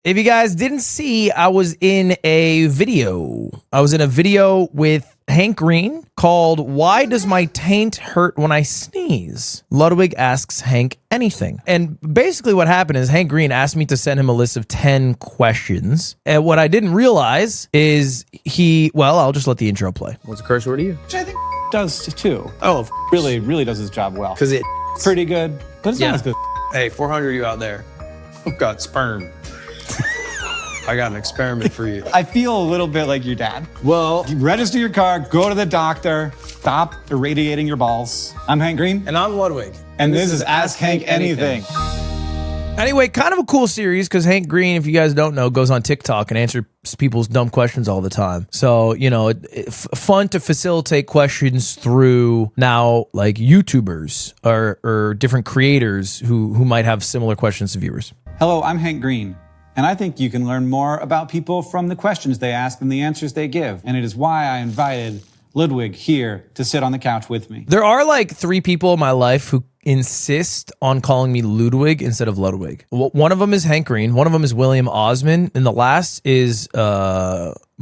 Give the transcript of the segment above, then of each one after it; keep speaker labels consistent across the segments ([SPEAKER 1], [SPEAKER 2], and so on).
[SPEAKER 1] If you guys didn't see, I was in a video. With Hank Green called "Why Does My Taint Hurt When I Sneeze?" Ludwig asks Hank anything. And basically what happened is Hank Green asked me to send him a list of 10 questions. And what I didn't realize is I'll just let the intro play.
[SPEAKER 2] What's a curse word to you?
[SPEAKER 3] Which I think does too.
[SPEAKER 2] Oh,
[SPEAKER 3] Really does his job well.
[SPEAKER 2] because it.
[SPEAKER 3] Pretty good, but it's not as good.
[SPEAKER 2] Hey, 400 of you out there, I've got sperm. I got an experiment for you.
[SPEAKER 3] I feel a little bit like your dad.
[SPEAKER 2] Well,
[SPEAKER 3] You register your car, go to the doctor, stop irradiating your balls. I'm Hank Green.
[SPEAKER 2] and I'm Ludwig.
[SPEAKER 3] And this is Ask Hank Anything.
[SPEAKER 1] Anyway, kind of a cool series because Hank Green, if you guys don't know, goes on TikTok and answers people's dumb questions all the time. So, fun to facilitate questions through now like YouTubers or different creators who might have similar questions to viewers.
[SPEAKER 3] Hello, I'm Hank Green. And I think you can learn more about people from the questions they ask and the answers they give. And it is why I invited Ludwig here to sit on the couch with me.
[SPEAKER 1] There are like 3 people in my life who insist on calling me Ludwig instead of Ludwig. One of them is Hank Green, one of them is William Osmond, and the last is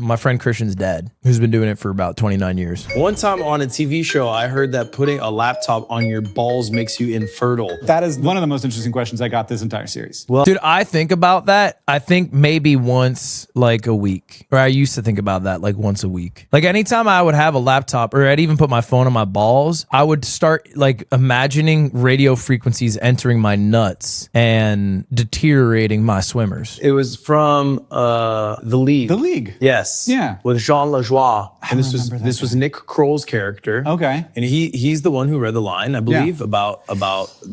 [SPEAKER 1] my friend Christian's dad, who's been doing it for about 29 years.
[SPEAKER 2] One time on a TV show, I heard that putting a laptop on your balls makes you infertile.
[SPEAKER 3] That is one of the most interesting questions I got this entire series.
[SPEAKER 1] Well, dude, I think about that. I think maybe once like a week, or I used to think about that like once a week. Like anytime I would have a laptop or I'd even put my phone on my balls, I would start like imagining radio frequencies entering my nuts and deteriorating my swimmers.
[SPEAKER 2] It was from The League.
[SPEAKER 3] The League.
[SPEAKER 2] Yes.
[SPEAKER 3] Yeah.
[SPEAKER 2] With Jean Lajoie. And this
[SPEAKER 3] remember that
[SPEAKER 2] was Nick Kroll's character.
[SPEAKER 3] Okay.
[SPEAKER 2] And he's the one who read the line, I believe, about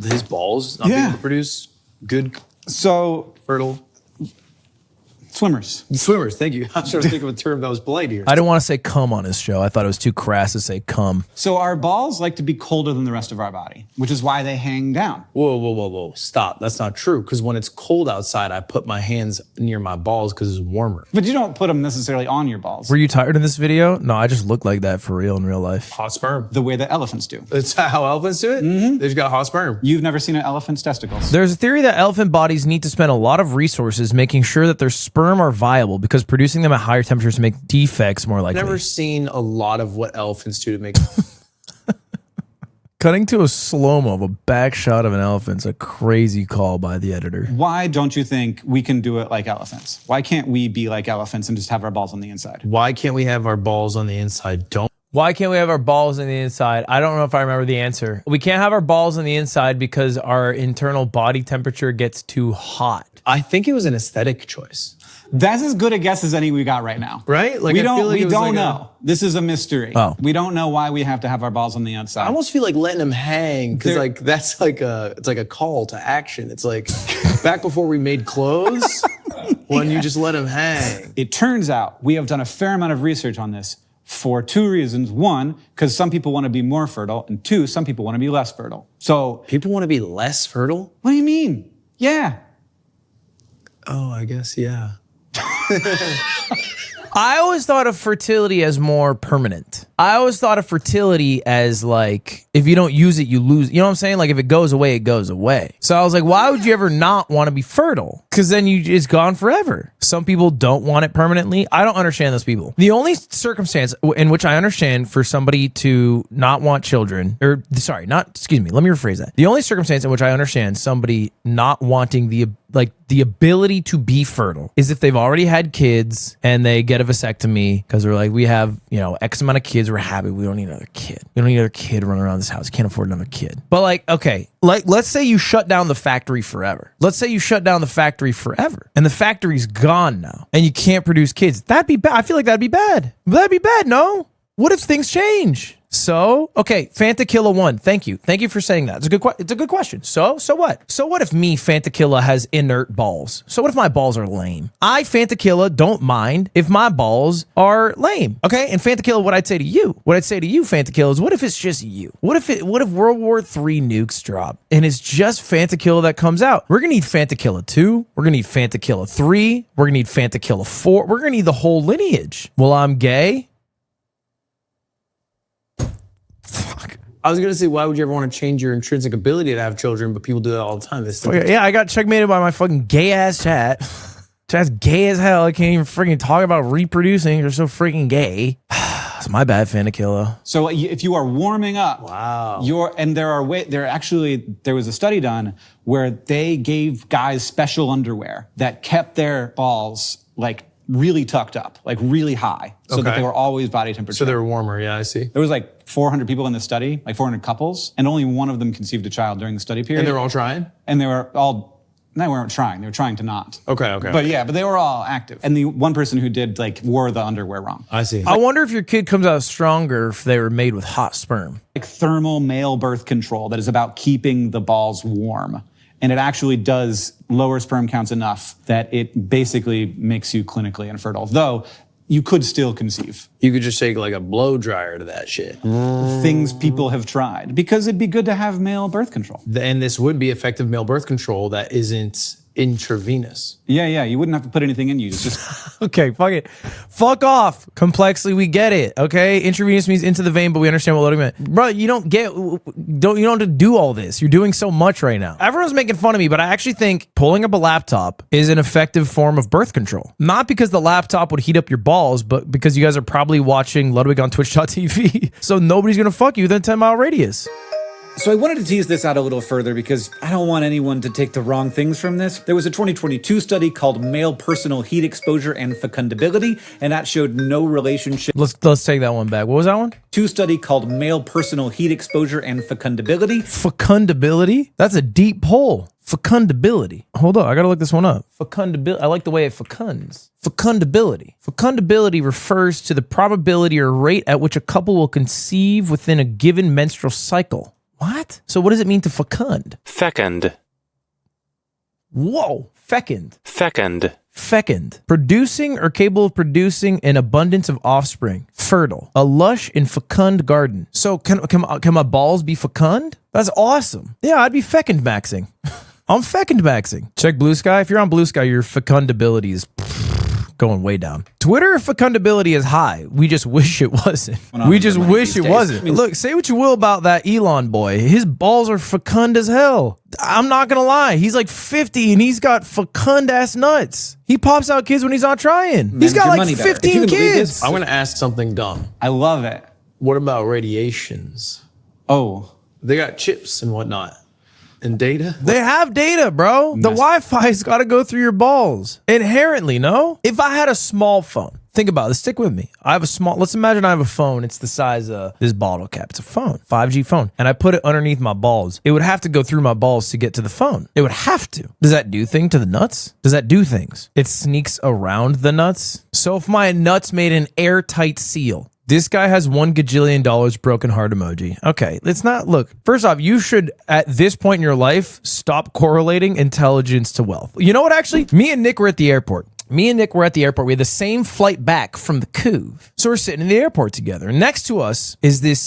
[SPEAKER 2] his balls not being able to produce good,
[SPEAKER 3] So,
[SPEAKER 2] fertile
[SPEAKER 3] swimmers.
[SPEAKER 2] swimmers. Thank you. I was trying to think of a term that was polite here.
[SPEAKER 1] I didn't want to say cum on his show. I thought it was too crass to say cum.
[SPEAKER 3] So our balls like to be colder than the rest of our body, which is why they hang down.
[SPEAKER 2] Whoa. Stop. That's not true. Because when it's cold outside, I put my hands near my balls because it's warmer.
[SPEAKER 3] But you don't put them necessarily on your balls.
[SPEAKER 1] Were you tired in this video? No, I just look like that for real in real life.
[SPEAKER 2] Hot sperm.
[SPEAKER 3] The way that elephants do.
[SPEAKER 2] That's how elephants do it? Mm-hmm. They've got hot sperm.
[SPEAKER 3] You've never seen an elephant's testicles.
[SPEAKER 1] There's a theory that elephant bodies need to spend a lot of resources making sure that their sperm are viable because producing them at higher temperatures make defects more likely.
[SPEAKER 2] I've never seen a lot of what elephants do to make...
[SPEAKER 1] Cutting to a slow-mo of a back shot of an elephant's a crazy call by the editor.
[SPEAKER 3] Why don't you think we can do it like elephants? Why can't we be like elephants and just have our balls on the inside?
[SPEAKER 2] Why can't we have our balls on the inside?
[SPEAKER 1] Why can't we have our balls on the inside? I don't know if I remember the answer. We can't have our balls on the inside because our internal body temperature gets too hot.
[SPEAKER 2] I think it was an aesthetic choice.
[SPEAKER 3] That's as good a guess as any we got right now.
[SPEAKER 2] Right? Like
[SPEAKER 3] we
[SPEAKER 2] I feel
[SPEAKER 3] don't,
[SPEAKER 2] like
[SPEAKER 3] we
[SPEAKER 2] it was
[SPEAKER 3] don't
[SPEAKER 2] like
[SPEAKER 3] know. This is a mystery.
[SPEAKER 1] Oh.
[SPEAKER 3] We don't know why we have to have our balls on the outside.
[SPEAKER 2] I almost feel like letting them hang because
[SPEAKER 3] They're-
[SPEAKER 2] like that's like it's like a call to action. It's like back before we made clothes when you just let them hang.
[SPEAKER 3] It turns out we have done a fair amount of research on this for 2 reasons. 1, because some people want to be more fertile, and 2, some people want to be less fertile. So,
[SPEAKER 2] People want to be less fertile?
[SPEAKER 3] what do you mean? Yeah.
[SPEAKER 2] Oh, I guess, yeah.
[SPEAKER 1] I always thought of fertility as more permanent. I always thought of fertility as like, if you don't use it, you lose. You know what I'm saying? Like if it goes away, it goes away. So I was like, why would you ever not want to be fertile? Because then it's gone forever. Some people don't want it permanently. I don't understand those people. The only circumstance in which I understand for somebody to not want children, let me rephrase that. The only circumstance in which I understand somebody not wanting the ability to be fertile is if they've already had kids and they get a vasectomy because they're like, we have, X amount of kids, we're happy, we don't need another kid. We don't need another kid running around this house. Can't afford another kid. But like, okay, let's say you shut down the factory forever. And the factory's gone now and you can't produce kids. That'd be bad. I feel like that'd be bad. That'd be bad, no? What if things change? So, okay, Fantakilla 1. Thank you for saying that. It's a good question. So what? So what if me, Fantakilla, has inert balls? So what if my balls are lame? I, Fantakilla, don't mind if my balls are lame. Okay, and Fantakilla, what I'd say to you, Fantakilla, is what if it's just you? What if World War III nukes drop and it's just Fantakilla that comes out? We're gonna need Fantakilla 2. We're gonna need Fantakilla 3. We're gonna need Fantakilla 4. We're gonna need the whole lineage. Well, I'm gay. Fuck.
[SPEAKER 2] I was going to say, why would you ever want to change your intrinsic ability to have children, but people do that all the time.
[SPEAKER 1] Yeah, I got checkmated by my fucking gay ass chat. That's gay as hell. I can't even freaking talk about reproducing. You're so freaking gay. It's my bad, Fanikilla.
[SPEAKER 3] So if you are warming up,
[SPEAKER 2] Wow.
[SPEAKER 3] there was a study done where they gave guys special underwear that kept their balls like really tucked up, like really high, so that
[SPEAKER 2] Okay.
[SPEAKER 3] they were always body temperature.
[SPEAKER 2] So they were warmer. Yeah, I see.
[SPEAKER 3] There was like 400 people in the study, like 400 couples, and only one of them conceived a child during the study period.
[SPEAKER 2] And they were all trying?
[SPEAKER 3] And they were all, they weren't trying. They were trying to not.
[SPEAKER 2] Okay.
[SPEAKER 3] But they were all active. And the one person who did like wore the underwear wrong.
[SPEAKER 2] I see.
[SPEAKER 1] I wonder if your kid comes out stronger if they were made with hot sperm.
[SPEAKER 3] Like thermal male birth control that is about keeping the balls warm. And it actually does lower sperm counts enough that it basically makes you clinically infertile. Though you could still conceive.
[SPEAKER 2] You could just take like a blow dryer to that shit.
[SPEAKER 3] Things people have tried because it'd be good to have male birth control.
[SPEAKER 2] And this would be effective male birth control that isn't intravenous.
[SPEAKER 3] Yeah. You wouldn't have to put anything in you. It's just
[SPEAKER 1] Okay, fuck it. Fuck off. Complexly, we get it. Okay, intravenous means into the vein, but we understand what loading meant. Bro, you don't have to do all this. You're doing so much right now. Everyone's making fun of me, but I actually think pulling up a laptop is an effective form of birth control. Not because the laptop would heat up your balls, but because you guys are probably watching Ludwig on Twitch.tv. So nobody's gonna fuck you within a 10-mile radius.
[SPEAKER 4] So I wanted to tease this out a little further because I don't want anyone to take the wrong things from this. There was a 2022 study called Male Personal Heat Exposure and Fecundability, and that showed no relationship.
[SPEAKER 1] Let's take that one back. What was that one?
[SPEAKER 4] Study called Male Personal Heat Exposure and Fecundability.
[SPEAKER 1] Fecundability? That's a deep pull. Fecundability. Hold up, I gotta look this one up. Fecundability. I like the way it fecunds. Fecundability. Fecundability refers to the probability or rate at which a couple will conceive within a given menstrual cycle. What? So what does it mean to fecund?
[SPEAKER 5] Fecund.
[SPEAKER 1] Whoa. Fecund.
[SPEAKER 5] Fecund.
[SPEAKER 1] Fecund. Producing or capable of producing an abundance of offspring. Fertile. A lush and fecund garden. So can my balls be fecund? That's awesome. Yeah, I'd be fecund maxing. I'm fecund maxing. Check Blue Sky. If you're on Blue Sky, your fecundability is going way down. Twitter fecundability is high. We just wish it wasn't. We just wish it wasn't. Look, say what you will about that Elon boy. His balls are fecund as hell. I'm not gonna lie. He's like 50 and he's got fecund ass nuts. He pops out kids when he's not trying. He's got like 15 kids.
[SPEAKER 2] I'm gonna ask something dumb.
[SPEAKER 3] I love it.
[SPEAKER 2] What about radiations?
[SPEAKER 3] Oh,
[SPEAKER 2] They got chips and whatnot. And data?
[SPEAKER 1] They have data, bro. The Wi-Fi's got to go through your balls. Inherently, no? If I had a small phone, think about this, stick with me. I have a small, let's imagine I have a phone. It's the size of this bottle cap. It's a phone, 5G phone. And I put it underneath my balls. It would have to go through my balls to get to the phone. It would have to. Does that do thing to the nuts? Does that do things? It sneaks around the nuts. So if my nuts made an airtight seal, this guy has $1 gajillion broken heart emoji. Okay, it's not, look, first off, you should, at this point in your life, stop correlating intelligence to wealth. You know what, actually? Me and Nick were at the airport. We had the same flight back from the Couve. So we're sitting in the airport together. And next to us is this,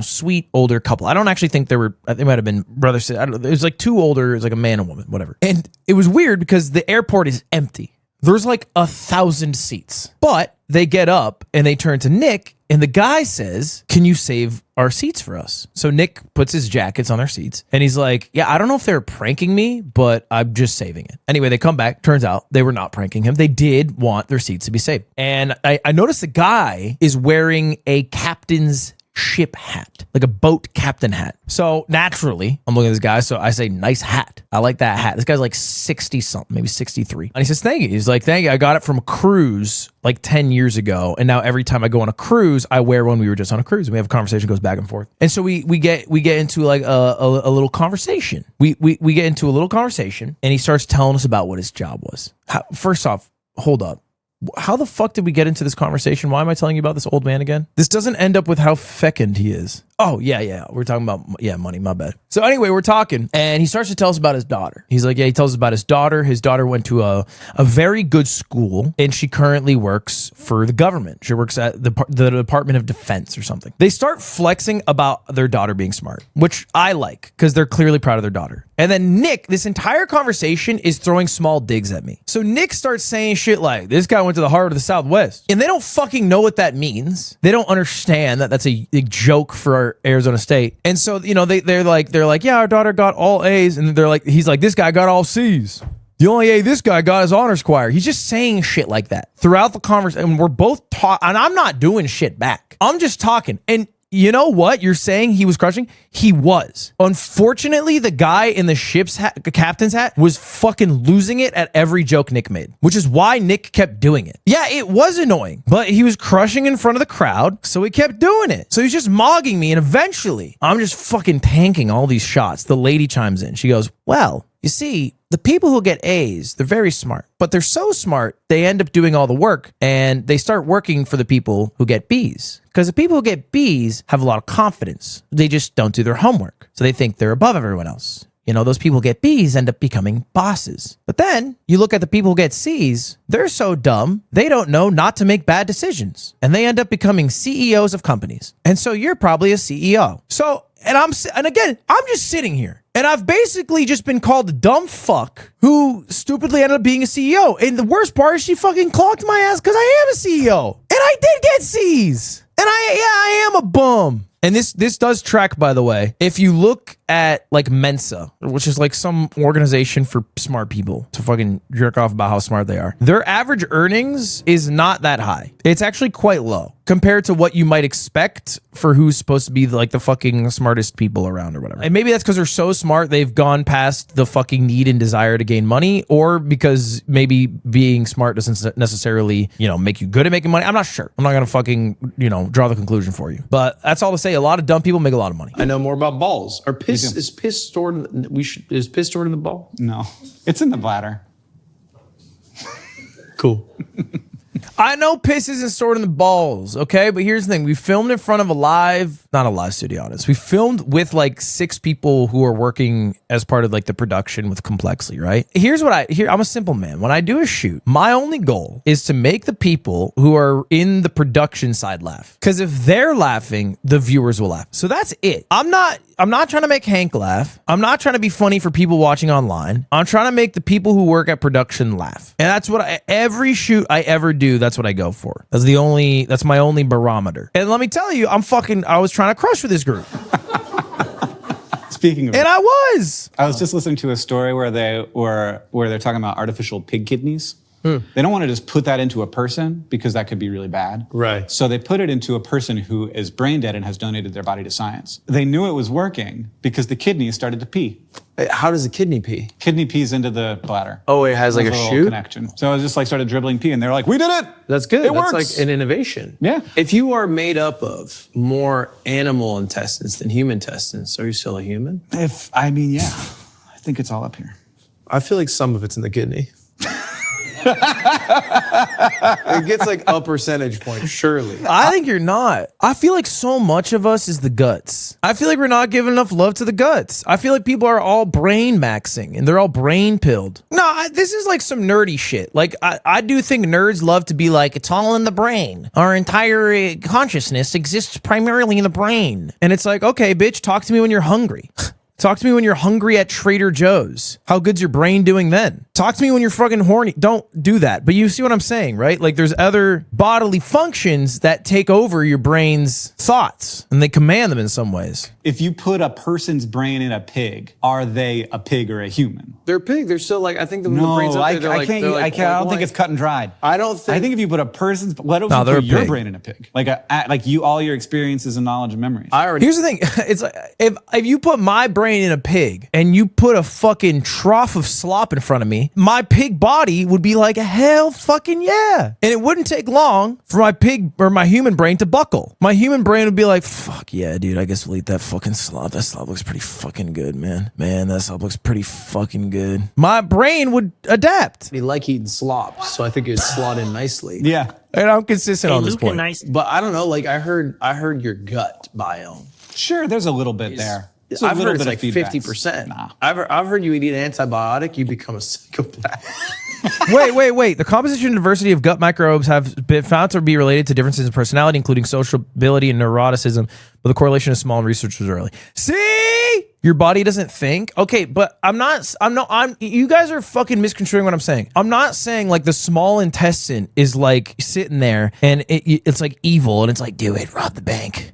[SPEAKER 1] sweet older couple. I don't actually think they might have been brother, sister. I don't know. It was like two older, it was like a man and woman, whatever. And it was weird because the airport is empty. There's like 1,000 seats. But they get up and they turn to Nick and the guy says, "Can you save our seats for us?" So Nick puts his jackets on our seats and he's like, "Yeah, I don't know if they're pranking me, but I'm just saving it." Anyway, they come back. Turns out they were not pranking him. They did want their seats to be saved. And I noticed the guy is wearing a captain's ship hat, like a boat captain hat. So naturally, I'm looking at this guy. So I say, "Nice hat. I like that hat." This guy's like 60 something, maybe 63. And he says, "Thank you." He's like, "Thank you. I got it from a cruise like 10 years ago. And now every time I go on a cruise, I wear one we were just on a cruise." And we have a conversation, goes back and forth. And so we get into like a little conversation. We get into a little conversation and he starts telling us about what his job was. First off, hold up. How the fuck did we get into this conversation? Why am I telling you about this old man again? This doesn't end up with how fecund he is. Oh, yeah. We're talking about, money, my bad. So anyway, we're talking and he starts to tell us about his daughter. He's like, he tells us about his daughter. His daughter went to a very good school and she currently works for the government. She works at the Department of Defense or something. They start flexing about their daughter being smart, which I like because they're clearly proud of their daughter. And then Nick, this entire conversation is throwing small digs at me. So Nick starts saying shit like, "This guy went to the heart of the Southwest." And they don't fucking know what that means. They don't understand that that's a joke for our Arizona State. And so, they're like, "Yeah, our daughter got all A's." And he's like, "This guy got all C's." the only A this guy got is honors choir. He's just saying shit like that throughout the conversation. And we're both talking, and I'm not doing shit back. I'm just talking. And you know what? You're saying he was crushing? He was. Unfortunately, the guy in the ship's captain's hat was fucking losing it at every joke Nick made, which is why Nick kept doing it. Yeah, it was annoying, but he was crushing in front of the crowd, so he kept doing it. So he's just mogging me, and eventually, I'm just fucking tanking all these shots. The lady chimes in. She goes, well, you see, the people who get A's, they're very smart, but they're so smart, they end up doing all the work and they start working for the people who get B's. Because the people who get B's have a lot of confidence. They just don't do their homework. So they think they're above everyone else. You know, those people who get B's end up becoming bosses. But then you look at the people who get C's, they're so dumb, they don't know not to make bad decisions. And they end up becoming CEOs of companies. And so you're probably a CEO. So, and again, I'm just sitting here. And I've basically just been called a dumb fuck who stupidly ended up being a CEO. And the worst part is she fucking clocked my ass because I am a CEO. And I did get C's. And I am a bum. And this does track, by the way. If you look at like Mensa, which is like some organization for smart people to fucking jerk off about how smart they are, their average earnings is not that high. It's actually quite low compared to what you might expect for who's supposed to be like the fucking smartest people around or whatever. And maybe that's because they're so smart they've gone past the fucking need and desire to gain money, or because maybe being smart doesn't necessarily, you know, make you good at making money. I'm not sure. I'm not gonna fucking, you know, draw the conclusion for you. But that's all to say, a lot of dumb people make a lot of money.
[SPEAKER 2] I know more about balls. Is piss stored in is piss stored in the ball?
[SPEAKER 3] No, it's in the bladder.
[SPEAKER 2] Cool.
[SPEAKER 1] I know piss isn't stored in the balls, okay? But here's the thing. We filmed in front of not a live studio audience. We filmed with like 6 people who are working as part of like the production with Complexly, right? I'm a simple man. When I do a shoot, my only goal is to make the people who are in the production side laugh. Because if they're laughing, the viewers will laugh. So that's it. I'm not trying to make Hank laugh. I'm not trying to be funny for people watching online. I'm trying to make the people who work at production laugh. And that's what every shoot I ever do, that's what I go for. That's my only barometer. And let me tell you, I was trying to crush with this group.
[SPEAKER 3] Speaking of,
[SPEAKER 1] And I was
[SPEAKER 3] just listening to a story where they're talking about artificial pig kidneys. They don't want to just put that into a person because that could be really bad.
[SPEAKER 2] Right.
[SPEAKER 3] So they put it into a person who is brain dead and has donated their body to science. They knew it was working because the kidney started to pee.
[SPEAKER 2] How does a kidney pee?
[SPEAKER 3] Kidney pees into the bladder.
[SPEAKER 2] Oh, it has like a
[SPEAKER 3] There's
[SPEAKER 2] chute?
[SPEAKER 3] connection. So it just like started dribbling pee, and they're like, "We did it!
[SPEAKER 2] That's good.
[SPEAKER 3] It
[SPEAKER 2] That's
[SPEAKER 3] works!"
[SPEAKER 2] like an innovation.
[SPEAKER 3] Yeah.
[SPEAKER 2] If you are made up of more animal intestines than human intestines, are you still a human?
[SPEAKER 3] Yeah, I think it's all up here.
[SPEAKER 2] I feel like some of it's in the kidney. It gets like a percentage point, surely.
[SPEAKER 1] I think you're not. I feel like so much of us is the guts. I feel like we're not giving enough love to the guts. I feel like people are all brain maxing and they're all brain pilled. No, this is like some nerdy shit. Like, I do think nerds love to be like, it's all in the brain. Our entire consciousness exists primarily in the brain. And it's like, okay, bitch, talk to me when you're hungry. Talk to me when you're hungry at Trader Joe's. How good's your brain doing then? Talk to me when you're fucking horny. Don't do that. But you see what I'm saying, right? Like there's other bodily functions that take over your brain's thoughts and they command them in some ways.
[SPEAKER 3] If you put a person's brain in a pig, are they a pig or a human?
[SPEAKER 2] They're a pig. They're still like, I think the
[SPEAKER 3] No,
[SPEAKER 2] brain's up
[SPEAKER 3] I
[SPEAKER 2] there.
[SPEAKER 3] can't. I don't think it's cut and dried.
[SPEAKER 2] I don't think.
[SPEAKER 3] I think if you put a person's, what if
[SPEAKER 1] No,
[SPEAKER 3] you
[SPEAKER 1] they're
[SPEAKER 3] put
[SPEAKER 1] a
[SPEAKER 3] your
[SPEAKER 1] pig.
[SPEAKER 3] brain in a pig? Like you, all your experiences and knowledge and memories.
[SPEAKER 1] Here's the thing. It's like, if you put my brain in a pig and you put a fucking trough of slop in front of me, my pig body would be like, hell fucking yeah. And it wouldn't take long for my pig or my human brain to buckle. My human brain would be like, fuck yeah, dude, I guess we'll eat that fucking slop. That slop looks pretty fucking good, man. Man, that slop looks pretty fucking good. My brain would adapt.
[SPEAKER 2] They like eating slop, so I think it would slot in nicely.
[SPEAKER 3] Yeah.
[SPEAKER 1] And I'm consistent on this
[SPEAKER 5] Luke and
[SPEAKER 1] point.
[SPEAKER 5] nice.
[SPEAKER 2] But I don't know, like I heard your gut biome.
[SPEAKER 3] Sure, there's a little bit there. There's a
[SPEAKER 2] I've
[SPEAKER 3] little
[SPEAKER 2] heard it's
[SPEAKER 3] bit
[SPEAKER 2] like
[SPEAKER 3] of feedback.
[SPEAKER 2] 50%.
[SPEAKER 3] Nah.
[SPEAKER 2] I've heard you eat an antibiotic, you become a psychopath.
[SPEAKER 1] Wait. The composition and diversity of gut microbes have been found to be related to differences in personality, including sociability and neuroticism, but the correlation is small and research was early. See? Your body doesn't think. Okay, but you guys are fucking misconstruing what I'm saying. I'm not saying like the small intestine is like sitting there and it's like evil and it's like, do it, rob the bank.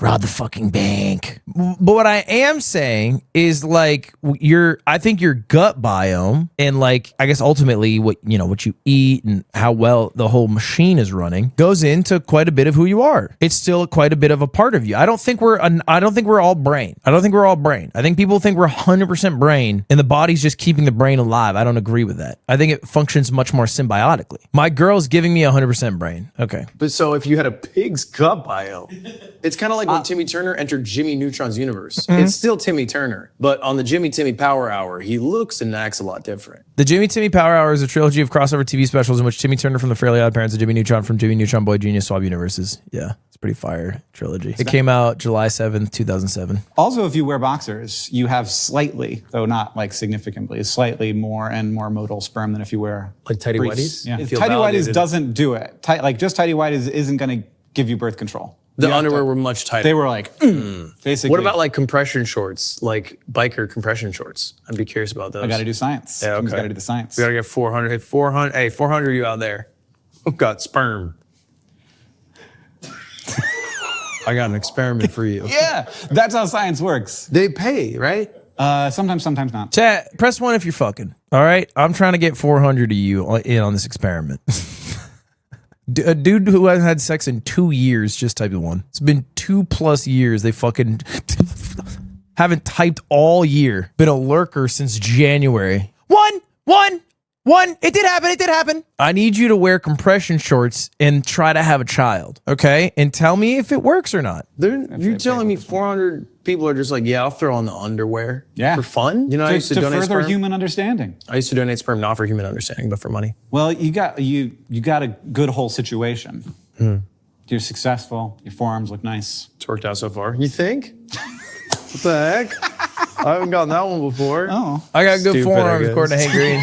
[SPEAKER 1] Rob the fucking bank. But what I am saying is like I think your gut biome and like I guess ultimately what you eat and how well the whole machine is running goes into quite a bit of who you are. It's still quite a bit of a part of you. I don't think we're all brain. I think people think we're 100% brain and the body's just keeping the brain alive. I don't agree with that. I think it functions much more symbiotically. My girl's giving me 100% brain. Okay.
[SPEAKER 2] But so if you had a pig's gut biome, it's kind of like when Timmy Turner entered Jimmy Neutron's universe. It's still Timmy Turner, but on the Jimmy Timmy Power Hour, he looks and acts a lot different.
[SPEAKER 1] The Jimmy Timmy Power Hour is a trilogy of crossover TV specials in which Timmy Turner from the Fairly Odd Parents and Jimmy Neutron from Jimmy Neutron Boy Genius swap universes. Yeah, it's a pretty fire trilogy. It came out July 7th, 2007.
[SPEAKER 3] Also, if you wear boxers, you have slightly, though not like significantly, slightly more and more motile sperm than if you wear
[SPEAKER 2] Like tighty
[SPEAKER 3] briefs.
[SPEAKER 2] whities?
[SPEAKER 3] Yeah.
[SPEAKER 2] You feel
[SPEAKER 3] Tighty whities
[SPEAKER 2] validated.
[SPEAKER 3] doesn't do it. Just tighty whities isn't going to give you birth control.
[SPEAKER 2] The underwear were much tighter.
[SPEAKER 3] They were like, basically.
[SPEAKER 2] What about like compression shorts, like biker compression shorts? I'd be curious about those.
[SPEAKER 3] I got to do science.
[SPEAKER 2] Yeah, okay.
[SPEAKER 3] Got to do the science.
[SPEAKER 2] We gotta get 400. Hey, 400. Hey, 400 of you out there who've got sperm. I got an experiment for you.
[SPEAKER 3] Yeah, that's how science works.
[SPEAKER 2] They pay, right?
[SPEAKER 3] Sometimes not.
[SPEAKER 1] Chat, press 1 if you're fucking. All right? I'm trying to get 400 of you in on this experiment. A dude who hasn't had sex in 2 years just typed 1. It's been 2+ years. They fucking haven't typed all year. Been a lurker since January. One. It did happen. I need you to wear compression shorts and try to have a child, okay? And tell me if it works or not.
[SPEAKER 2] You're telling me 400 people are just like, yeah, I'll throw on the underwear for fun? You know, I used to donate
[SPEAKER 3] further
[SPEAKER 2] sperm.
[SPEAKER 3] human understanding.
[SPEAKER 2] I used to donate sperm not for human understanding, but for money.
[SPEAKER 3] Well, you got a good whole situation. You're successful. Your forearms look nice.
[SPEAKER 2] It's worked out so far. You think? What the heck? I haven't gotten that one before.
[SPEAKER 3] Oh.
[SPEAKER 1] I got good
[SPEAKER 2] Stupid,
[SPEAKER 1] forearms,
[SPEAKER 2] I guess.
[SPEAKER 1] according to Hank Green.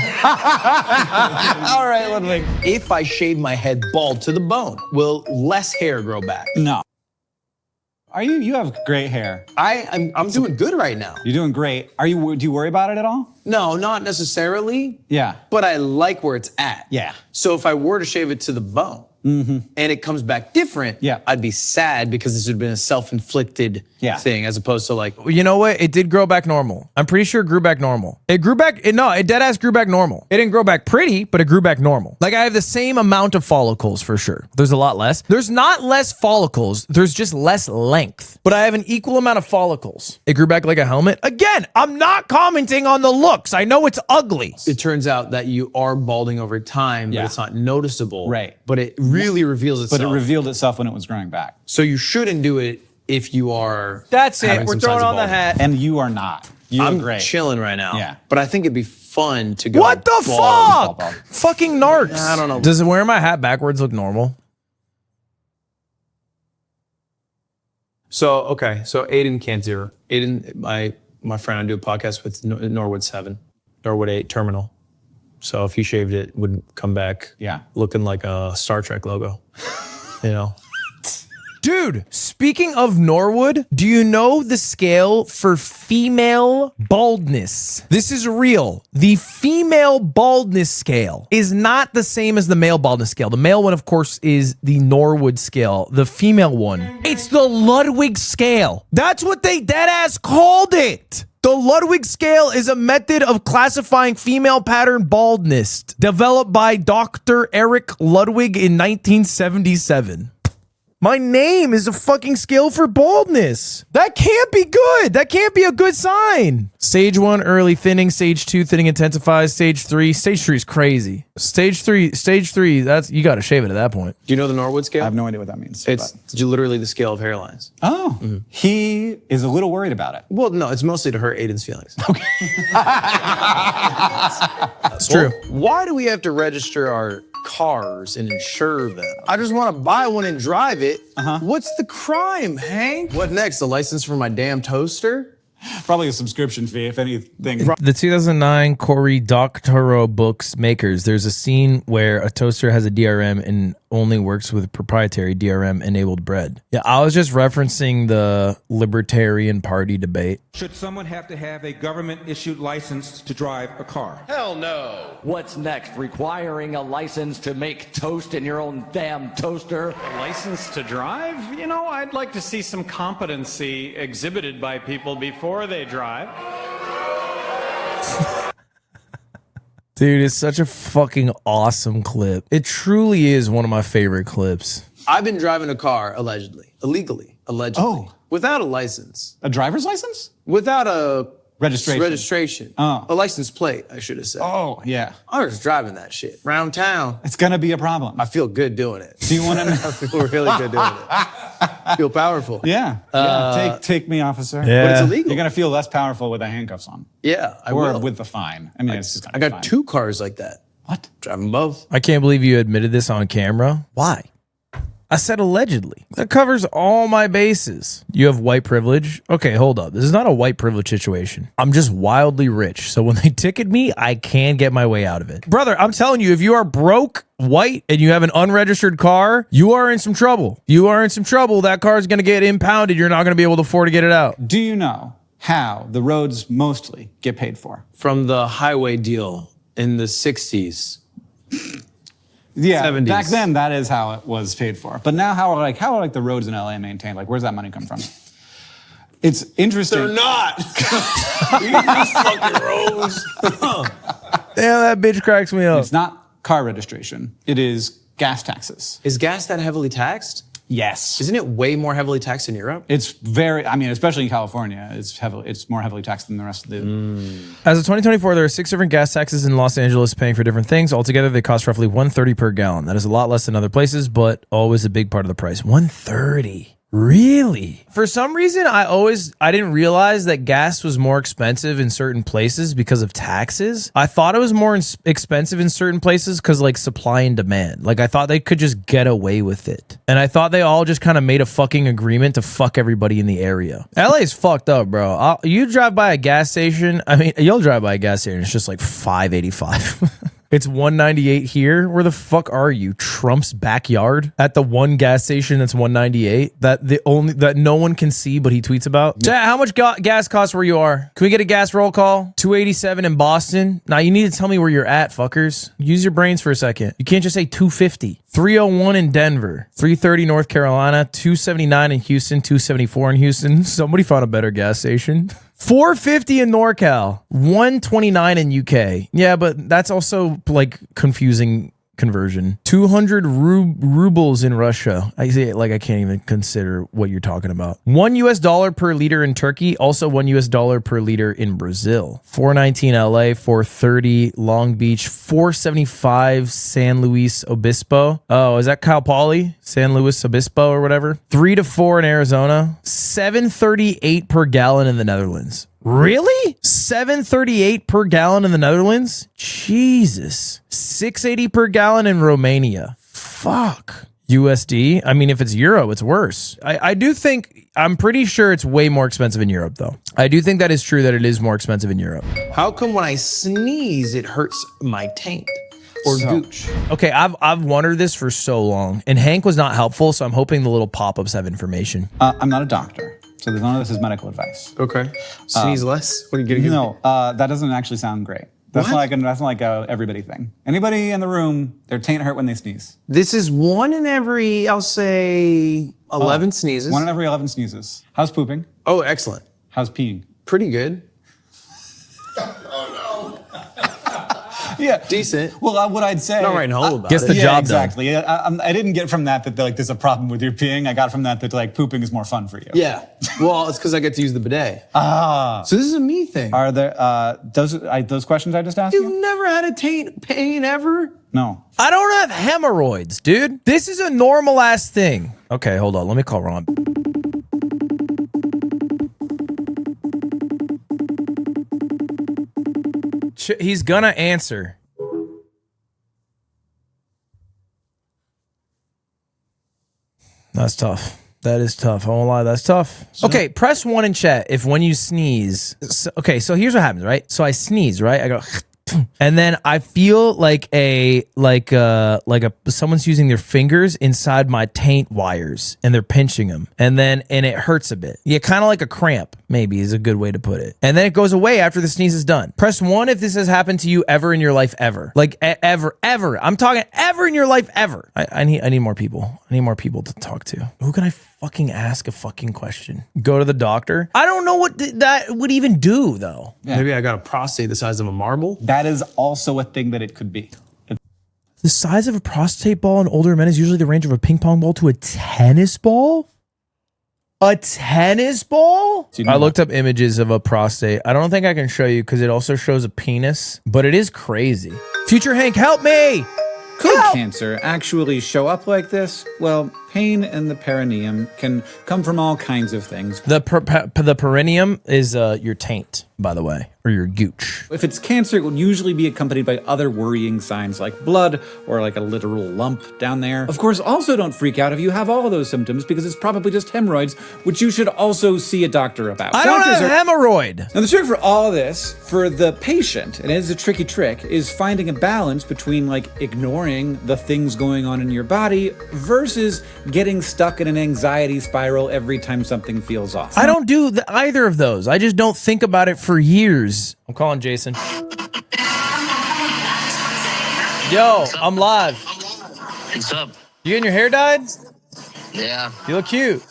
[SPEAKER 2] All right, Ludwig. If I shave my head bald to the bone, will less hair grow back?
[SPEAKER 3] No. You have great hair.
[SPEAKER 2] I'm doing good right now.
[SPEAKER 3] You're doing great. Do you worry about it at all?
[SPEAKER 2] No, not necessarily.
[SPEAKER 3] Yeah.
[SPEAKER 2] But I like where it's at.
[SPEAKER 3] Yeah.
[SPEAKER 2] So if I were to shave it to the bone and it comes back different,
[SPEAKER 3] Yeah.
[SPEAKER 2] I'd be sad because this would have been a self-inflicted thing as opposed to like,
[SPEAKER 1] You know what? It did grow back normal. I'm pretty sure it grew back normal. It dead ass grew back normal. It didn't grow back pretty, but it grew back normal. Like I have the same amount of follicles for sure. There's a lot less. There's not less follicles. There's just less length. But I have an equal amount of follicles. It grew back like a helmet. Again, I'm not commenting on the looks. I know it's ugly.
[SPEAKER 2] it turns out that you are balding over time, but it's not noticeable.
[SPEAKER 3] Right.
[SPEAKER 2] But it really reveals itself.
[SPEAKER 3] But it revealed itself when it was growing back.
[SPEAKER 2] So you shouldn't do it if you are.
[SPEAKER 1] That's it.
[SPEAKER 2] having
[SPEAKER 1] We're
[SPEAKER 2] some
[SPEAKER 1] throwing
[SPEAKER 2] signs of
[SPEAKER 1] on the
[SPEAKER 2] balding.
[SPEAKER 1] hat.
[SPEAKER 3] And you are not. You
[SPEAKER 2] I'm
[SPEAKER 3] look great.
[SPEAKER 2] chilling right now.
[SPEAKER 3] Yeah.
[SPEAKER 2] But I think it'd be fun to go.
[SPEAKER 1] What the
[SPEAKER 2] bald.
[SPEAKER 1] fuck? Fucking narcs.
[SPEAKER 2] I don't know.
[SPEAKER 1] Does wearing my hat backwards look normal?
[SPEAKER 2] So Aiden can't zero. Aiden, my friend, I do a podcast with Norwood 7, Norwood 8 Terminal. So if he shaved it, would come back looking like a Star Trek logo. You know?
[SPEAKER 1] Dude, speaking of Norwood, do you know the scale for female baldness? This is real. The female baldness scale is not the same as the male baldness scale. The male one, of course, is the Norwood scale. The female one, it's the Ludwig scale. That's what they deadass called it. The Ludwig scale is a method of classifying female pattern baldness developed by Dr. Eric Ludwig in 1977. My name is a fucking scale for baldness. That can't be good. That can't be a good sign. Stage 1, early thinning. Stage 2, thinning intensifies. Stage 3 is crazy. Stage 3, that's, you gotta shave it at that point.
[SPEAKER 2] Do you know the Norwood scale?
[SPEAKER 3] I have no idea what that means.
[SPEAKER 2] It's literally the scale of hairlines.
[SPEAKER 3] Oh. He is a little worried about it.
[SPEAKER 2] Well, no, it's mostly to hurt Aiden's feelings.
[SPEAKER 3] Okay.
[SPEAKER 1] It's true.
[SPEAKER 2] Why do we have to register our cars and insure them? I just want to buy one and drive it. What's the crime, Hank? What next? A license for my damn toaster?
[SPEAKER 3] Probably a subscription fee, if anything.
[SPEAKER 1] The 2009 Cory Doctorow books makers, there's a scene where a toaster has a DRM and only works with proprietary DRM enabled bread. Yeah, I was just referencing the Libertarian Party debate.
[SPEAKER 5] Should someone have to have a government-issued license to drive a car?
[SPEAKER 6] Hell no.
[SPEAKER 7] What's next? Requiring a license to make toast in your own damn toaster?
[SPEAKER 8] A license to drive? You know, I'd like to see some competency exhibited by people before they drive.
[SPEAKER 1] Dude, it's such a fucking awesome clip. It truly is one of my favorite clips.
[SPEAKER 2] I've been driving a car illegally,
[SPEAKER 3] Oh.
[SPEAKER 2] without a license,
[SPEAKER 3] A driver's license?
[SPEAKER 2] without a
[SPEAKER 3] Registration. Oh.
[SPEAKER 2] a license plate, I should have said.
[SPEAKER 3] Oh, yeah.
[SPEAKER 2] I was driving that shit around town.
[SPEAKER 3] It's going to be a problem.
[SPEAKER 2] I feel good doing it.
[SPEAKER 3] Do you want to
[SPEAKER 2] I feel really good doing it. I feel powerful.
[SPEAKER 3] Yeah. Take me, officer.
[SPEAKER 1] Yeah.
[SPEAKER 2] But it's illegal.
[SPEAKER 3] You're going to feel less powerful with the handcuffs on.
[SPEAKER 2] Yeah, I
[SPEAKER 3] Or
[SPEAKER 2] will.
[SPEAKER 3] with the fine. I mean, it's just
[SPEAKER 2] I
[SPEAKER 3] gonna be
[SPEAKER 2] got
[SPEAKER 3] fine.
[SPEAKER 2] 2 cars like that.
[SPEAKER 3] What?
[SPEAKER 2] Driving both.
[SPEAKER 1] I can't believe you admitted this on camera. Why? I said allegedly. That covers all my bases. You have white privilege? Okay, hold up. This is not a white privilege situation. I'm just wildly rich. So when they ticket me, I can get my way out of it. Brother, I'm telling you, if you are broke, white, and you have an unregistered car, you are in some trouble. You are in some trouble. That car is going to get impounded. You're not going to be able to afford to get it out.
[SPEAKER 3] Do you know how the roads mostly get paid for?
[SPEAKER 2] From the highway deal in the 60s.
[SPEAKER 3] Yeah,
[SPEAKER 2] 70s.
[SPEAKER 3] back then that is how it was paid for. But now how are the roads in LA maintained? Like, where's that money come from? It's interesting.
[SPEAKER 2] They're not. These fucking roads.
[SPEAKER 1] Damn, that bitch cracks me up.
[SPEAKER 3] It's not car registration. It is gas taxes.
[SPEAKER 2] Is gas that heavily taxed?
[SPEAKER 3] Yes.
[SPEAKER 2] Isn't it way more heavily taxed in Europe?
[SPEAKER 3] It's especially in California, it's more heavily taxed than the rest of the.
[SPEAKER 1] As of 2024, there are 6 different gas taxes in Los Angeles paying for different things. Altogether, they cost roughly $1.30 per gallon. That is a lot less than other places, but always a big part of the price. $1.30. Really? For some reason, I didn't realize that gas was more expensive in certain places because of taxes. I thought it was more expensive in certain places because like supply and demand. Like I thought they could just get away with it. And I thought they all just kind of made a fucking agreement to fuck everybody in the area. LA's fucked up, bro. You drive by a gas station. I mean, you'll drive by a gas station. It's just like $5.85. It's $1.98 here. Where the fuck are you? Trump's backyard at the one gas station that's $1.98 that no one can see, but he tweets about. Chat, how much gas costs where you are? Can we get a gas roll call? $2.87 in Boston. Now you need to tell me where you're at, fuckers. Use your brains for a second. You can't just say $2.50. $3.01 in Denver. $3.30 North Carolina. $2.79 in Houston. $2.74 in Houston. Somebody found a better gas station. $4.50 in NorCal, $1.29 in UK. Yeah, but that's also like confusing conversion. 200 rubles in Russia. I say it like I can't even consider what you're talking about. $1 per liter in Turkey, also $1 per liter in Brazil. $4.19 LA, $4.30 Long Beach, $4.75 San Luis Obispo. Oh, is that Cal Poly? San Luis Obispo or whatever. 3 to 4 in Arizona. $7.38 per gallon in the Netherlands. Really? $7.38 per gallon in the Netherlands? Jesus. $6.80 per gallon in Romania. Fuck. USD? I mean, if it's euro, it's worse. I'm pretty sure it's way more expensive in Europe, though. I do think that is true that it is more expensive in Europe.
[SPEAKER 2] How come when I sneeze, it hurts my taint or gooch?
[SPEAKER 1] Okay, I've wondered this for so long, and Hank was not helpful, so I'm hoping the little pop-ups have information.
[SPEAKER 3] I'm not a doctor, so none of this is medical advice.
[SPEAKER 2] Okay. Sneeze less? What are you getting?
[SPEAKER 3] No, that doesn't actually sound great. That's not like a everybody thing. Anybody in the room, their taint hurt when they sneeze.
[SPEAKER 2] This is 1 in every, I'll say, 11 sneezes.
[SPEAKER 3] 1 in every 11 sneezes. How's pooping?
[SPEAKER 2] Oh, excellent.
[SPEAKER 3] How's peeing?
[SPEAKER 2] Pretty good.
[SPEAKER 3] Yeah.
[SPEAKER 2] Decent.
[SPEAKER 3] Well, what I'd say.
[SPEAKER 2] Not writing home about
[SPEAKER 1] Guess
[SPEAKER 2] it.
[SPEAKER 1] the job done.
[SPEAKER 3] exactly. I didn't get from that like there's a problem with your peeing. I got from that like pooping is more fun for you.
[SPEAKER 2] Yeah. Well, it's because I get to use the bidet. So this is a me thing.
[SPEAKER 3] Are there those questions I just asked you?
[SPEAKER 2] You've never had a taint pain ever?
[SPEAKER 3] No.
[SPEAKER 1] I don't have hemorrhoids, dude. This is a normal ass thing. Okay, hold on. Let me call Ron. He's gonna answer. That's tough. That is tough. I won't lie. That's tough. Okay, press 1 in chat if when you sneeze. Okay, so here's what happens, right? So I sneeze, right? I go, and then I feel like someone's using their fingers inside my taint wires and they're pinching them, and it hurts a bit. Yeah, kind of like a cramp, maybe is a good way to put it. And then it goes away after the sneeze is done. Press 1 if this has happened to you ever in your life, ever. Like ever. I'm talking ever in your life, ever. I need more people. I need more people to talk to. Who can I fucking ask a fucking question? Go to the doctor? I don't know what that would even do, though.
[SPEAKER 3] Yeah.
[SPEAKER 2] Maybe I got a prostate the size of a marble.
[SPEAKER 3] That is also a thing that it could be.
[SPEAKER 1] The size of a prostate ball in older men is usually the range of a ping pong ball to a tennis ball? A tennis ball? I looked up images of a prostate. I don't think I can show you because it also shows a penis, but it is crazy. Future Hank, help me!
[SPEAKER 4] Could cancer actually show up like this? Well, pain in the perineum can come from all kinds of things.
[SPEAKER 1] The perineum is your taint, by the way, or your gooch.
[SPEAKER 4] If it's cancer, it will usually be accompanied by other worrying signs like blood or like a literal lump down there. Of course, also don't freak out if you have all of those symptoms because it's probably just hemorrhoids, which you should also see a doctor about.
[SPEAKER 1] I don't have hemorrhoid.
[SPEAKER 4] Now the trick for all of this, for the patient, and it is a tricky trick, is finding a balance between like ignoring the things going on in your body versus getting stuck in an anxiety spiral every time something feels off.
[SPEAKER 1] I don't do either of those. I just don't think about it for years. I'm calling Jason. Yo, I'm live.
[SPEAKER 6] What's up?
[SPEAKER 1] You getting your hair dyed?
[SPEAKER 6] Yeah.
[SPEAKER 1] You look cute.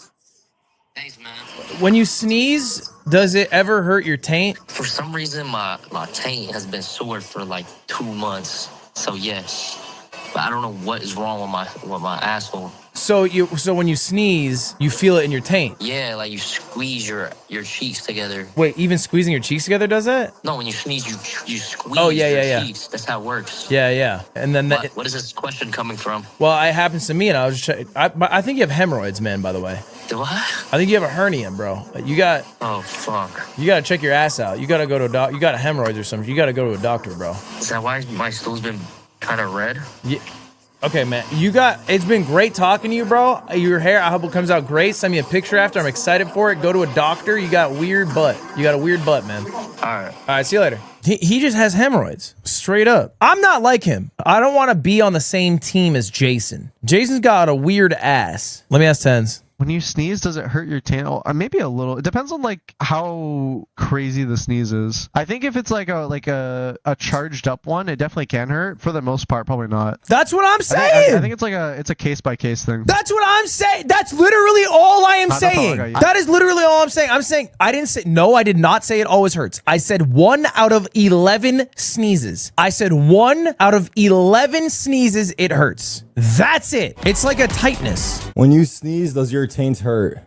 [SPEAKER 6] Thanks, man.
[SPEAKER 1] When you sneeze, does it ever hurt your taint?
[SPEAKER 6] For some reason, my taint has been sore for like 2 months. So yes, but I don't know what is wrong with my asshole.
[SPEAKER 1] So when you sneeze, you feel it in your taint.
[SPEAKER 6] Yeah, like you squeeze your cheeks together.
[SPEAKER 1] Wait, even squeezing your cheeks together does that?
[SPEAKER 6] No, when you sneeze, you squeeze
[SPEAKER 1] your
[SPEAKER 6] cheeks. That's how it works.
[SPEAKER 1] Yeah. And then
[SPEAKER 6] What is this question coming from?
[SPEAKER 1] well, it happens to me, and I was just I think you have hemorrhoids, man. By the way,
[SPEAKER 6] Do I?
[SPEAKER 1] I think you have a hernia, bro. You got.
[SPEAKER 6] Oh fuck.
[SPEAKER 1] You gotta check your ass out. You gotta go to a doc. You got a hemorrhoids or something. You gotta go to a doctor, bro.
[SPEAKER 6] Is that why my stool's been kind of red?
[SPEAKER 1] Yeah. Okay, man. It's been great talking to you, bro. Your hair, I hope it comes out great. Send me a picture after. I'm excited for it. Go to a doctor. You got weird butt. You got a weird butt, man.
[SPEAKER 6] All right.
[SPEAKER 1] All right, see you later. He just has hemorrhoids. Straight up. I'm not like him. I don't want to be on the same team as Jason. Jason's got a weird ass. Let me ask Tens.
[SPEAKER 9] When you sneeze, does it hurt your taint? Maybe a little. It depends on like how crazy the sneeze is. I think if it's like a charged up one, it definitely can hurt. For the most part, probably not.
[SPEAKER 1] That's what I'm saying.
[SPEAKER 9] I think it's a case by case thing.
[SPEAKER 1] That's what I'm saying. That's literally all I am saying. That is literally all I'm saying. I'm saying I did not say it always hurts. I said 1 out of 11 sneezes. I said 1 out of 11 sneezes it hurts. That's it. It's like a tightness.
[SPEAKER 10] When you sneeze, does your taint hurt?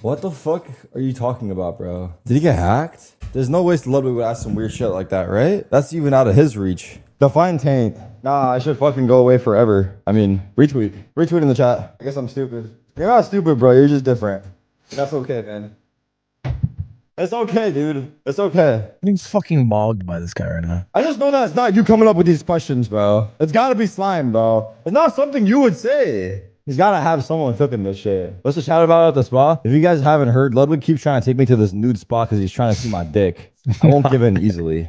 [SPEAKER 10] What the fuck are you talking about, bro? Did he get hacked? There's no way Ludwig would ask some weird shit like that, right? That's even out of his reach. Define taint. Nah, I should fucking go away forever. I mean, retweet. Retweet in the chat. I guess I'm stupid. You're not stupid, bro. You're just different. That's okay, man. It's okay, dude. It's okay.
[SPEAKER 1] I'm getting fucking mogged by this guy right now.
[SPEAKER 10] I just know that it's not you coming up with these questions, bro. It's gotta be slime, bro. It's not something you would say. He's gotta have someone cooking this shit. What's the shout about at the spa? If you guys haven't heard, Ludwig keeps trying to take me to this nude spot because he's trying to see my dick. I won't give in easily.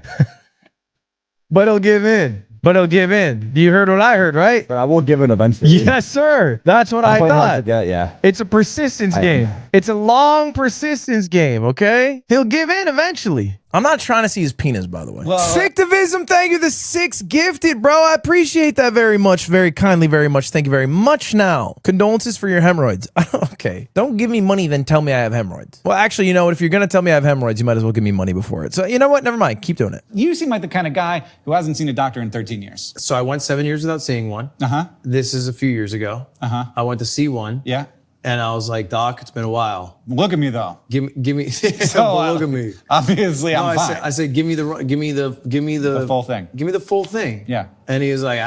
[SPEAKER 1] But he'll give in. You heard what I heard, right?
[SPEAKER 10] But I will give in eventually.
[SPEAKER 1] Yes, sir. That's what I thought.
[SPEAKER 10] Yeah.
[SPEAKER 1] It's a persistence game. It's a long persistence game, okay? He'll give in eventually. I'm not trying to see his penis, by the way. Fictivism, thank you. The 6 gifted, bro. I appreciate that very much. Very kindly, very much. Thank you very much now. Condolences for your hemorrhoids. Okay. Don't give me money, then tell me I have hemorrhoids. Well, actually, you know what? If you're going to tell me I have hemorrhoids, you might as well give me money before it. So, you know what? Never mind. Keep doing it.
[SPEAKER 3] You seem like the kind of guy who hasn't seen a doctor in 13 years.
[SPEAKER 2] So I went 7 years without seeing one.
[SPEAKER 3] Uh-huh.
[SPEAKER 2] This is a few years ago.
[SPEAKER 3] Uh-huh.
[SPEAKER 2] I went to see one.
[SPEAKER 3] Yeah.
[SPEAKER 2] And I was like, Doc, it's been a while.
[SPEAKER 3] Look at me though.
[SPEAKER 2] Give me. Look at me.
[SPEAKER 3] Obviously, I'm fine.
[SPEAKER 2] I said, give me the
[SPEAKER 3] full thing.
[SPEAKER 2] Give me the full thing.
[SPEAKER 3] Yeah.
[SPEAKER 2] And he was like,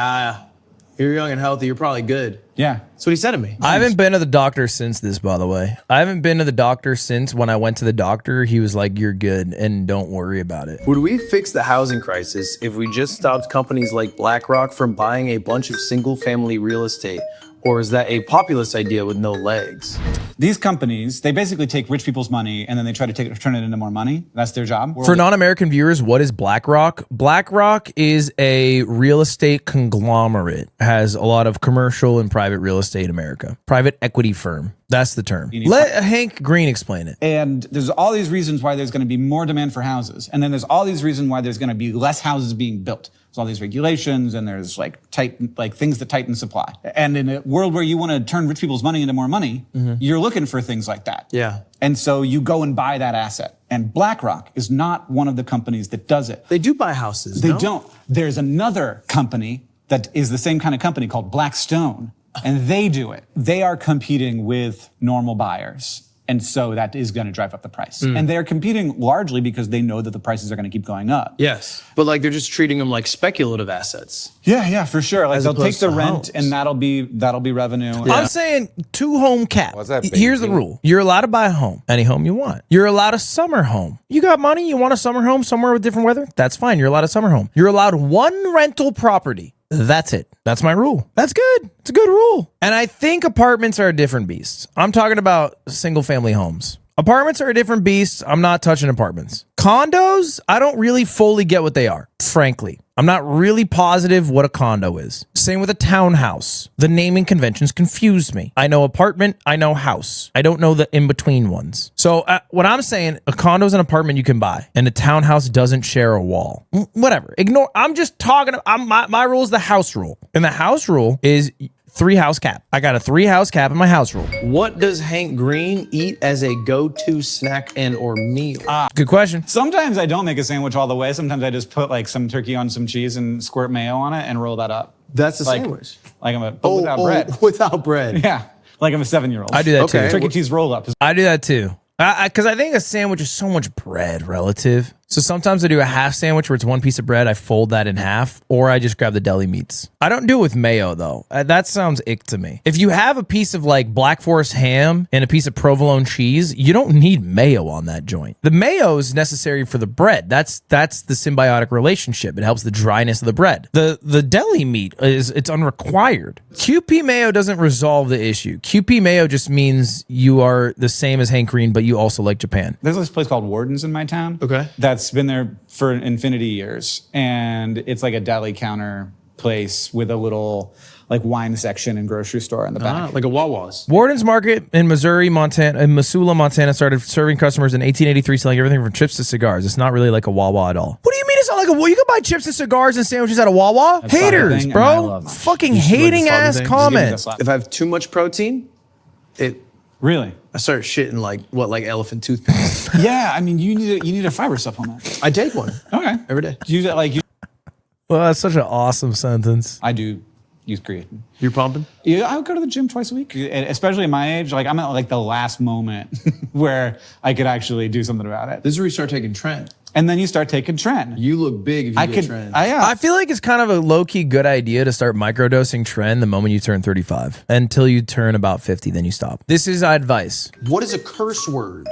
[SPEAKER 2] you're young and healthy. You're probably good.
[SPEAKER 3] Yeah.
[SPEAKER 2] That's what he said to me.
[SPEAKER 1] I haven't been to the doctor since this, by the way. I haven't been to the doctor since when I went to the doctor. He was like, you're good and don't worry about it.
[SPEAKER 2] Would we fix the housing crisis if we just stopped companies like BlackRock from buying a bunch of single-family real estate? Or is that a populist idea with no legs?
[SPEAKER 3] These companies, they basically take rich people's money and then they try to turn it into more money. That's their job.
[SPEAKER 1] For non-American viewers, what is BlackRock? BlackRock is a real estate conglomerate. Has a lot of commercial and private real estate in America. Private equity firm. That's the term. Let Hank Green explain it.
[SPEAKER 3] And there's all these reasons why there's going to be more demand for houses. And then there's all these reasons why there's going to be less houses being built. There's all these regulations and there's like things that tighten supply. And in a world where you want to turn rich people's money into more money, you're looking for things like that.
[SPEAKER 2] Yeah.
[SPEAKER 3] And so you go and buy that asset. And BlackRock is not one of the companies that does it.
[SPEAKER 2] They do buy houses,
[SPEAKER 3] They don't. There's another company that is the same kind of company called Blackstone. And they do it. They are competing with normal buyers. And so that is going to drive up the price. And they're competing largely because they know that the prices are going to keep going up.
[SPEAKER 2] Yes. But like they're just treating them like speculative assets.
[SPEAKER 3] Yeah, for sure. Like
[SPEAKER 2] As
[SPEAKER 3] they'll take
[SPEAKER 2] opposed
[SPEAKER 3] the
[SPEAKER 2] to
[SPEAKER 3] rent
[SPEAKER 2] homes.
[SPEAKER 3] and that'll be revenue.
[SPEAKER 2] Yeah.
[SPEAKER 1] I'm saying 2-home cap.
[SPEAKER 10] What's that,
[SPEAKER 1] Here's the
[SPEAKER 10] baby?
[SPEAKER 1] rule. You're allowed to buy a home, any home you want. You're allowed a summer home. You got money, you want a summer home somewhere with different weather? That's fine. You're allowed a summer home. You're allowed one rental property. That's it. That's my rule. That's good. It's a good rule. And I think apartments are a different beast. I'm talking about single family homes. Apartments are a different beast. I'm not touching apartments. Condos, I don't really fully get what they are, frankly. I'm not really positive what a condo is. Same with a townhouse. The naming conventions confuse me. I know apartment, I know house. I don't know the in-between ones. So what I'm saying, a condo is an apartment you can buy, and a townhouse doesn't share a wall. Whatever. Ignore. I'm just talking. My rule is the house rule, and the house rule is 3-house cap. I got a 3-house cap in my house rule.
[SPEAKER 2] What does Hank Green eat as a go-to snack and or meal?
[SPEAKER 1] Good question.
[SPEAKER 3] Sometimes I don't make a sandwich all the way. Sometimes I just put like some turkey on some cheese and squirt mayo on it and roll that up.
[SPEAKER 2] That's a
[SPEAKER 3] Like-
[SPEAKER 2] sandwich.
[SPEAKER 3] Like without bread.
[SPEAKER 2] Without bread.
[SPEAKER 3] Yeah. Like I'm a 7-year-old.
[SPEAKER 1] I do that
[SPEAKER 2] Okay.
[SPEAKER 1] too.
[SPEAKER 3] Turkey cheese roll up.
[SPEAKER 1] I do that too. Because I think a sandwich is so much bread relative. So sometimes I do a half sandwich where it's one piece of bread, I fold that in half, or I just grab the deli meats. I don't do it with mayo though. That sounds ick to me. If you have a piece of like Black Forest ham and a piece of provolone cheese, you don't need mayo on that joint. The mayo is necessary for the bread. That's the symbiotic relationship. It helps the dryness of the bread. The deli meat it's unrequired. QP mayo doesn't resolve the issue. QP mayo just means you are the same as Hank Green, but you also like Japan.
[SPEAKER 3] There's this place called Warden's in my town.
[SPEAKER 2] Okay.
[SPEAKER 3] That's been there for infinity years. And it's like a deli counter place with a little like wine section and grocery store in the back.
[SPEAKER 2] Like a Wawa's.
[SPEAKER 1] Warden's Market in Missouri, Montana, in Missoula, Montana, started serving customers in 1883, selling everything from chips to cigars. It's not really like a Wawa at all. What do you mean it's not like a Wawa? You can buy chips and cigars and sandwiches at a Wawa?
[SPEAKER 3] That's
[SPEAKER 1] Haters,
[SPEAKER 3] Southern thing, and I
[SPEAKER 1] bro.
[SPEAKER 3] love them.
[SPEAKER 1] Fucking
[SPEAKER 2] You just like the
[SPEAKER 1] hating
[SPEAKER 2] Southern
[SPEAKER 1] ass
[SPEAKER 2] thing?
[SPEAKER 1] comments.
[SPEAKER 2] If I have too much protein,
[SPEAKER 3] Really?
[SPEAKER 2] I start shitting like elephant toothpaste.
[SPEAKER 3] Yeah, I mean, you need a fiber supplement.
[SPEAKER 2] I take one
[SPEAKER 3] Okay.
[SPEAKER 2] every day.
[SPEAKER 3] Do you use it like
[SPEAKER 1] Well, that's such an awesome sentence.
[SPEAKER 3] I do use creatine.
[SPEAKER 2] You're pumping?
[SPEAKER 3] Yeah, I would go to the gym twice a week, and especially at my age. Like I'm at like the last moment where I could actually do something about it.
[SPEAKER 2] This is where you start taking Tren.
[SPEAKER 3] And then you start taking Tren.
[SPEAKER 2] You look big if you
[SPEAKER 3] I
[SPEAKER 2] get
[SPEAKER 3] could.
[SPEAKER 2] Tren.
[SPEAKER 1] I feel like it's kind of a low-key good idea to start microdosing Tren the moment you turn 35. Until you turn about 50, then you stop. This is advice.
[SPEAKER 2] What is a curse word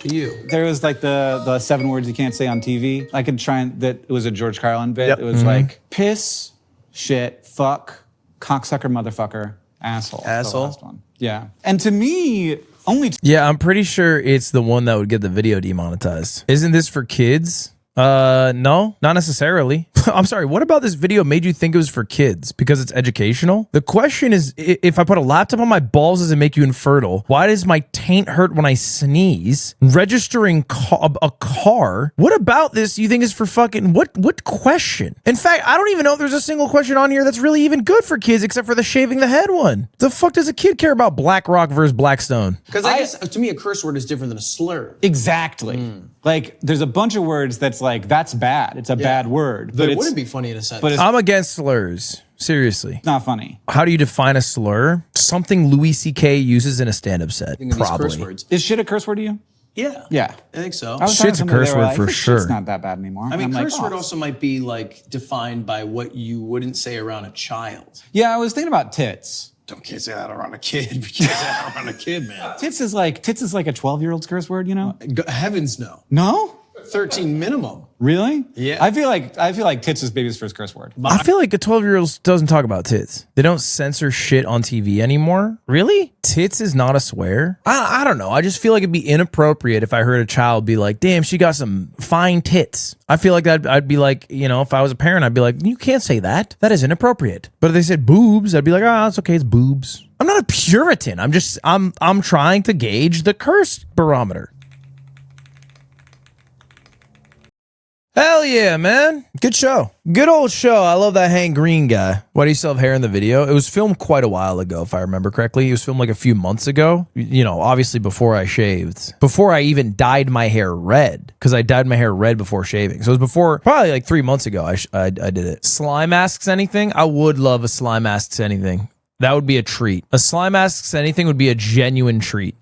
[SPEAKER 2] to you?
[SPEAKER 3] There was like the 7 words you can't say on TV. I could try and that it was a George Carlin bit.
[SPEAKER 2] Yep.
[SPEAKER 3] It was like piss, shit, fuck, cocksucker, motherfucker, asshole.
[SPEAKER 2] Asshole?
[SPEAKER 3] The last one. Yeah. And to me, only
[SPEAKER 1] Yeah, I'm pretty sure it's the one that would get the video demonetized. Isn't this for kids? No, not necessarily. I'm sorry. What about this video made you think it was for kids? Because it's educational? The question is, if I put a laptop on my balls, does it make you infertile? Why does my taint hurt when I sneeze? Registering a car? What about this you think is for fucking, what question? In fact, I don't even know if there's a single question on here that's really even good for kids except for the shaving the head one. The fuck does a kid care about BlackRock versus Blackstone?
[SPEAKER 2] Because I guess to me a curse word is different than a slur.
[SPEAKER 3] exactly. Like there's a bunch of words that's like that's bad. It's a bad word,
[SPEAKER 2] But it
[SPEAKER 3] it's
[SPEAKER 2] wouldn't be funny in a sentence.
[SPEAKER 3] but it's
[SPEAKER 1] I'm against slurs. Seriously.
[SPEAKER 3] not funny.
[SPEAKER 1] How do you define a slur? Something Louis C.K. uses in a stand-up set.
[SPEAKER 2] Think of these curse
[SPEAKER 1] Probably.
[SPEAKER 2] words.
[SPEAKER 3] Is shit a curse word to you?
[SPEAKER 2] Yeah.
[SPEAKER 3] Yeah.
[SPEAKER 2] I think so.
[SPEAKER 3] I was talking
[SPEAKER 1] Shit's
[SPEAKER 3] to
[SPEAKER 1] a
[SPEAKER 3] somebody,
[SPEAKER 1] curse
[SPEAKER 3] they were
[SPEAKER 1] word
[SPEAKER 3] like,
[SPEAKER 1] for
[SPEAKER 3] "Shit's
[SPEAKER 1] sure."
[SPEAKER 3] not that bad anymore.
[SPEAKER 2] I mean,
[SPEAKER 3] I'm like,
[SPEAKER 2] curse word
[SPEAKER 3] "Oh."
[SPEAKER 2] also might be like defined by what you wouldn't say around a child.
[SPEAKER 3] Yeah, I was thinking about tits.
[SPEAKER 2] Can't say that around a kid. You can't say that around a kid, man.
[SPEAKER 3] Tits is like a 12-year-old's curse word, you know?
[SPEAKER 2] Heavens no.
[SPEAKER 3] No?
[SPEAKER 2] 13 minimum.
[SPEAKER 3] Really?
[SPEAKER 2] Yeah.
[SPEAKER 3] I feel like tits is baby's first curse word.
[SPEAKER 1] I feel like a 12-year-old doesn't talk about tits. They don't censor shit on TV anymore. Really? Tits is not a swear? I don't know. I just feel like it'd be inappropriate if I heard a child be like, damn, she got some fine tits. I feel like I'd be like, you know, if I was a parent, I'd be like, you can't say that. That is inappropriate. But if they said boobs, I'd be like, oh, it's okay, it's boobs. I'm not a Puritan. I'm trying to gauge the curse barometer. Hell yeah, man. Good show. Good old show. I love that Hank Green guy. Why do you still have hair in the video? It was filmed quite a while ago, if I remember correctly. It was filmed like a few months ago. You know, obviously before I shaved. Before I even dyed my hair red. Because I dyed my hair red before shaving. So it was before, probably like 3 months ago I did it. Slime Asks Anything? I would love a Slime Asks Anything. That would be a treat. A Slime Asks Anything would be a genuine treat.